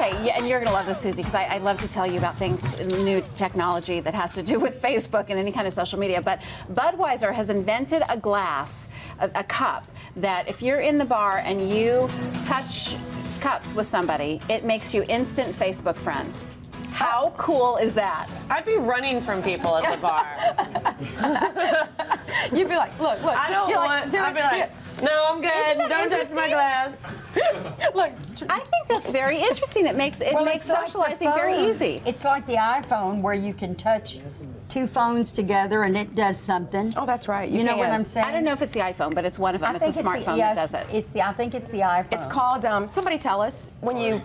Okay, yeah, and you're going to love this, Susie, because I love to tell you about things, new technology that has to do with Facebook and any kind of social media. But Budweiser has invented a glass, a cup, that if you're in the bar and you touch cups with somebody, it makes you instant Facebook friends. How cool is that? I'd be running from people at the bar. You'd be like, look. I don't want. I'd be like, no, I'm good. Don't touch my glass. Look. I think that's very interesting. It makes socializing very easy. It's like the iPhone where you can touch two phones together and it does something. Oh, that's right. You know what I'm saying? I don't know if it's the iPhone, but it's one of them. It's a smartphone that does it. I think it's the iPhone. It's called, somebody tell us, when you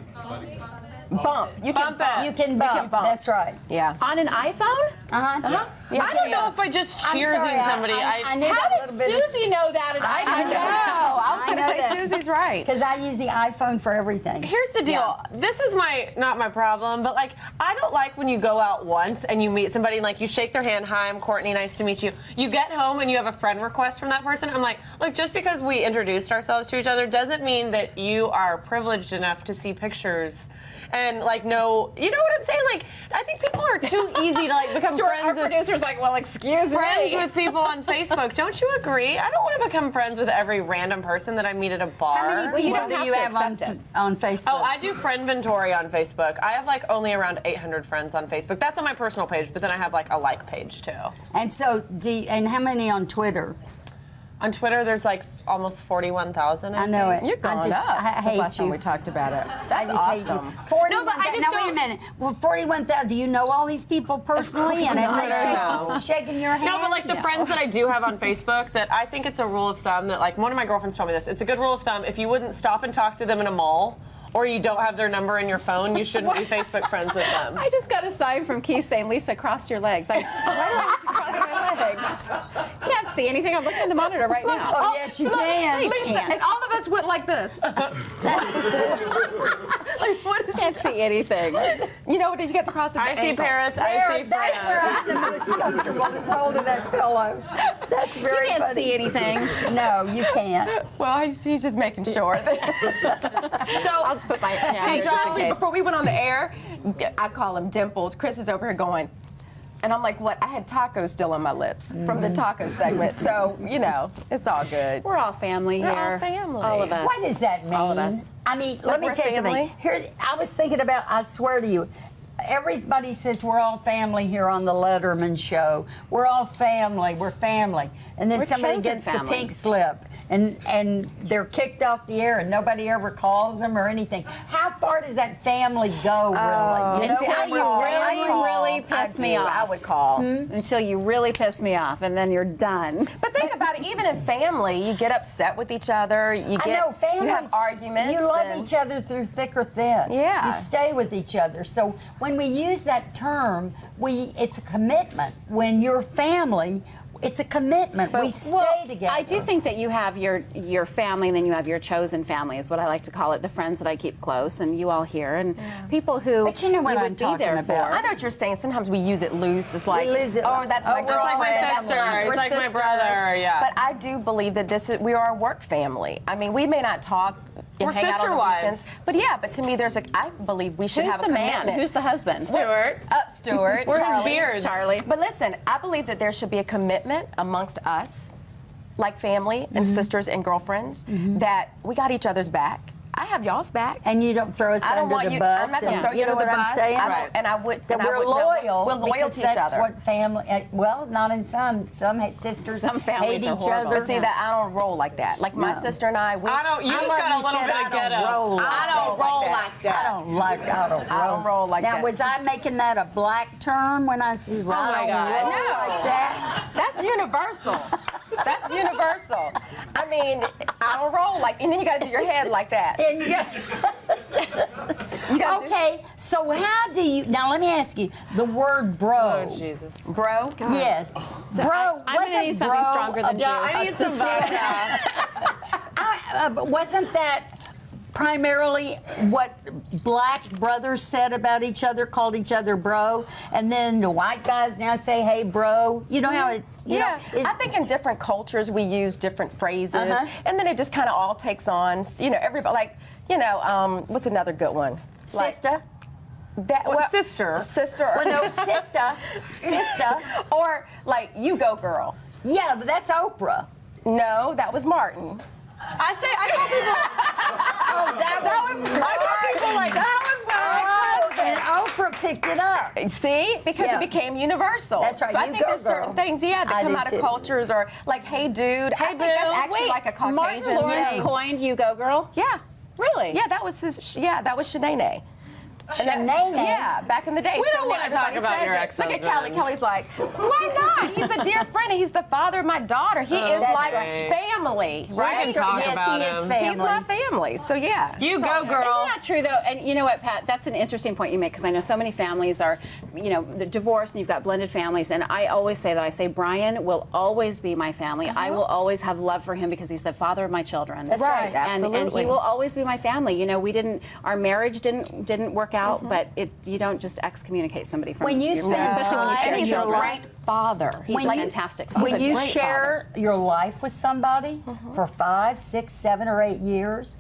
bump. You can Bump it. You can bump. That's right. Yeah. On an iPhone? Uh-huh. Yeah. I don't know if by just cheersing somebody. I knew How that did little bit. Susie know that and I I didn't know. I was I going know to say that. Susie's right. Because I use the iPhone for everything. Here's the deal. This is not my problem, but like I don't like when you go out once and you meet somebody and like you shake their hand, hi, I'm Courtney, nice to meet you. You get home and you have a friend request from that person. I'm like, look, just because we introduced ourselves to each other doesn't mean that you are privileged enough to see pictures and like know, you know what I'm saying? Like I think people are too easy to like become Our friends with producer's like, well, excuse friends me. with people on Facebook. Don't you agree? I don't want to become friends with every random person that I meet at a bar. How many Well, you people don't do you have have to accept on Facebook? Oh, I do friend inventory on Facebook. I have like only around 800 friends on Facebook. That's on my personal page, but then I have like a like page too. And so, and how many on Twitter? On Twitter, there's like almost 41,000. I know it. You're going I just, up. I Since the hate last time you. we talked about it. I That's just hate awesome. you. 41, No, but I just now, wait a don't- minute. Well, 41,000. Do you know all these people personally? And not. everybody shaking your hand? No, but like the friends that I do have on Facebook, that I think it's a rule of thumb that like one of my girlfriends told me this. It's a good rule of thumb. If you wouldn't stop and talk to them in a mall, or you don't have their number in your phone, you shouldn't be Facebook friends with them. I just got a sign from Keith saying, Lisa, cross your legs. Why do I have to cross my legs? Can't see anything. I'm looking at the monitor right now. Oh, yes, you can. Lisa, and all of us went like this. Like, what is Can't see anything. You know, did you get the cross at the I see ankle? Paris, I There, see that's where France. I'm the most comfortable, is holding that pillow. That's You very can't funny. see anything. No, you can't. Well, he's just making sure. So I'll just put my Hey, here just trust in me, case. before we went on the air, I call him Dimples. Chris is over here going, and I'm like, what? I had tacos still on my lips from the taco segment. So, you know, it's all good. We're all family We're all here. family. All of us. What does that mean? All of us. I mean, let me we're tell you something. family? Here, I was thinking about, I swear to you, everybody says we're all family here on the Letterman show. We're all family, we're family. And then We're somebody chosen gets the family. pink slip and they're kicked off the air and nobody ever calls them or anything. How far does that family go, really? You know, Until you really piss me off. I would call. Until you really piss me off, and then you're done. But think about it, even in family, you get upset with each other. You I get, know, families, you have arguments. You love and- each other through thick or thin. Yeah. You stay with each other. So when we use that term, it's a commitment. When you're family, it's a commitment. We stay together. I do think that you have your family, and then you have your chosen family, is what I like to call it. The friends that I keep close, and you all here, and people who But you know what we I'm would be talking there about. for. I know what you're saying. Sometimes we use it loose. It's like, lose it. oh, that's Oh, my it's girlfriend. like my sister. We're It's like my sisters. brother, yeah. But I do believe that we are a work family. I mean, we may not talk and We're hang out on sister the wives. weekends, but yeah, but to me, I believe we should Who's have the a man? commitment. Who's the husband? Stuart. Up, Stuart. We're his Charlie. beards. Charlie. But listen, I believe that there should be a commitment amongst us, like family and sisters and girlfriends, that we got each other's back. I have y'all's back. And you don't throw us I don't under want the you. bus. I'm not going and- to throw you know under the what bus. I'm saying? I don't, and I would. That and I we're would loyal. We're loyal because to each that's other. what family. Well, not in some. Some sisters Some families hate are each horrible. other. But see that I don't roll like that. Like my No. sister and I, we. I don't. You I just love got a you little said bit I of don't ghetto. roll like I don't roll like that. I don't like. I don't roll. like now, that. was I making that a black term when I said, my I don't God. roll No. like that? That's universal. That's universal. I mean, I don't roll like, and then you got to do your head like that. And You gotta do- okay, so how do you? Now, let me ask you. The word bro. Oh, Jesus. bro. Yes, bro. I'm gonna wasn't need something bro stronger than a- Yeah, I need some vodka. But wasn't that primarily what black brothers said about each other, called each other bro, and then the white guys now say, "Hey, bro." You know how it? You Yeah, know, I think in different cultures we use different phrases, Uh-huh. and then it just kind of all takes on, you know, everybody, like, you know, what's another good one? Sister. Sister. Sister. Well, no, sister. Or like, you go, girl. Yeah, but that's Oprah. No, that was Martin. I tell people. Oh, that was I tell people like That was my and Oprah picked it up. See, because Yeah. it became universal. That's right. So I You think go, there's certain girl. things, that I come do out of too. cultures, or like, hey, dude. I think that's actually like a Caucasian. Martin Lawrence thing. coined "You Go Girl." Yeah. Really? Yeah, that was Shanae. Shanae? Yeah, back in the day. We don't So wanna everybody talk about says your it. Look at ex-husband. Kelly's like, why not? He's a dear friend. He's the father of my daughter. He is That's like right. family, right? can talk yes, about he is him. family. He's my family. So yeah. You go, girl. Isn't that true though? And you know what, Pat? That's an interesting point you make, because I know so many families are, they're divorced and you've got blended families. And I always say that. I say Brian will always be my family. I will always have love for him because he's the father of my children. That's Right, right. And absolutely. he will always be my family. Our marriage didn't work out, but you don't just excommunicate somebody from When you your spend family, especially when you time share And he's a children. great father. He's a fantastic father. When you great share your life with somebody for 5, 6, 7, or 8 years,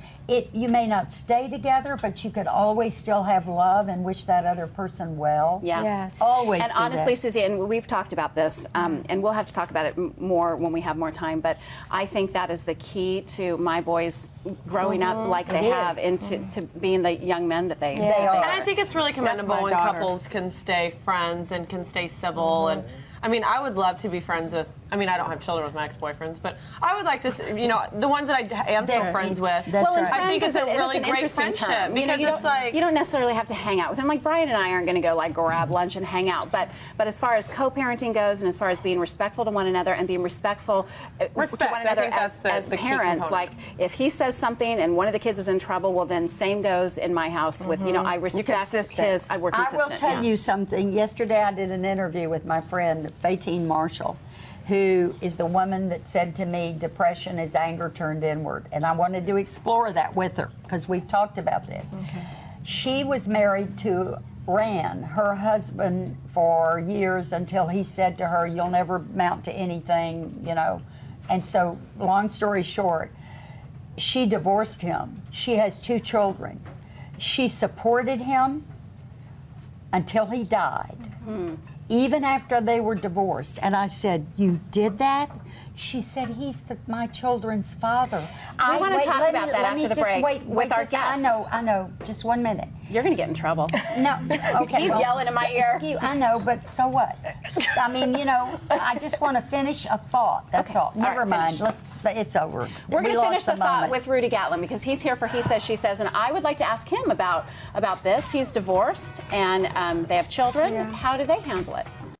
you may not stay together, but you could always still have love and wish that other person well. Yeah. Yes. Always. And do honestly, that. Susie, and we've talked about this, and we'll have to talk about it more when we have more time, but I think that is the key to my boys growing up like they It have is. into to being the young men that they, They that are. And I think it's really commendable my when daughter. couples can stay friends and can stay civil. And I mean, I would love to be friends with. I mean, I don't have children with my ex-boyfriends, but I would like to. The ones that I am still There, friends with. that's Well, and right. I think friends it's is a really an great interesting friendship term. because you it's like you don't necessarily have to hang out with them. Like Brian and I aren't going to go like grab lunch and hang out, but as far as co-parenting goes, and as far as being respectful to one another and being respectful to Respect, one I another think that's as the key parents, component. like if he says something and one of the kids is in trouble, well then same goes in my house with I respect consistent. his. We're I consistent. will tell you something. Yesterday, I did an interview with my friend Fatine Marshall, who is the woman that said to me, depression is anger turned inward. And I wanted to explore that with her because we've talked about this. Okay. She was married to Rand, her husband, for years until he said to her, you'll never amount to anything, And so, long story short, she divorced him. She has 2 children. She supported him until he died, even after they were divorced. And I said, you did that? She said, he's my children's father. We want to talk about that after the break with our guest. I know. Just 1 minute. You're going to get in trouble. No, okay. He's yelling in my ear. I know, but so what? I mean, I just want to finish a thought. That's all. All right, Never mind. finish. It's over. We're going We to finish lost the thought moment. with Rudy Gatlin because he's here for He Says, She Says, and I would like to ask him about this. He's divorced and they have children. Yeah. How do they handle it?